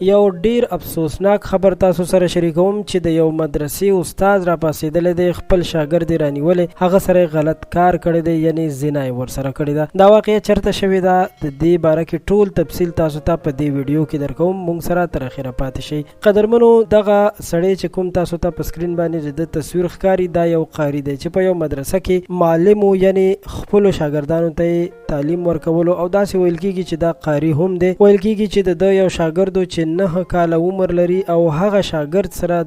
یو ډیر افسوسناک خبر تاسو سره شریکوم چې د یو مدرسې استاد را پاسېدلی دی، خپل شاګرد یې رانیولې، هغه سره غلط کار کړی دی، یعنی زنا یې ورسره کړې ده. دا واقعه چرته شوې ده، د دې باره کې ټول تفصیل تاسو ته په دې ویډیو کې درکوم. موږ سره تر اخره پاتې شئ. قدرمنو، دغه سړی چې کوم تاسو ته په سکرین باندې د تصویر ښکاري، دا یو قاري دی چې په یو مدرسه کې معلم و، یعنی خپلو شاګردانو ته تعلیم ورکولو، او داسې ویل کېږي چې دا قاري هم دی. ویل کېږي چې د یو شاګرد چې 9 کاله عمر لري او هغه شاګرد سره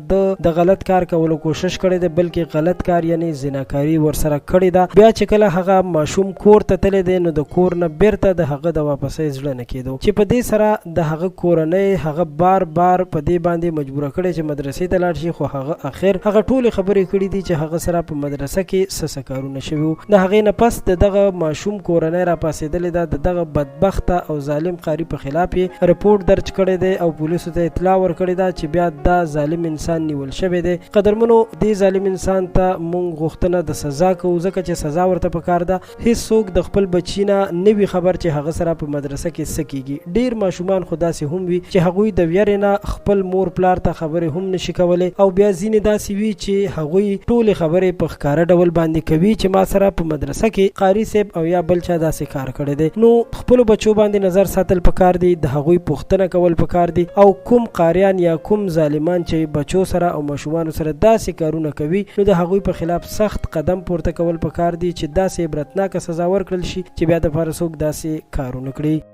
د غلط کار کولو کوشش کړی دی، بلکې غلط کار یعنی زناکاری ورسره کړې ده. بیا چې کله هغه ماشوم کور ته تللی دی، نو د کور نه بیرته د هغه د واپسۍ زړه نه کېدو، چې په دې سره د هغه کورنۍ هغه بار بار په دې باندې مجبوره کړې چې مدرسې ته لاړ شي، خو هغه اخر هغه ټولې خبرې کړې دي چې هغه سره په مدرسه کې څه کارونه شوي وو. د هغې نه پس د دغه ماشوم کورنۍ را پاسېدلې ده، د دغه بدبخته او ظالم قاري په خلاف یې رپورټ درج کړی دی او پولیسو ته اطلاع ورکړې ده چې بیا دا ظالم انسان نیول شوی دی. قدرمنو، دې ظالم انسان ته موږ غوښتنه د سزا کوو، ځکه چې سزا ورته پکار ده. هیڅوک د خپل بچي نه نه وي خبر چې هغه سره په مدرسه کې څه کېږي. ډېر ماشومان خو داسې هم وي چې هغوی د ویرې نه خپل مور پلار ته خبرې هم نشي کولی، او بیا ځینې داسې وي چې هغوی ټولې خبرې په ښکاره ډول باندې کوي چې ما سره په مدرسه کې قاري صاحب او یا بل چا داسې کار کړی دی. نو خپلو بچو باندې نظر ساتل پکار دی، د هغوی پوښتنه کول پکار دی، او کوم قاریان یا کوم ظالمان چې بچو سره او ماشومانو سره داسې کارونه کوي، نو د هغوی په خلاف سخت قدم پورته کول پکار دی چې داسې عبرتناکه سزا ورکړل شي چې بیا دپاره څوک داسې کارونه کړي.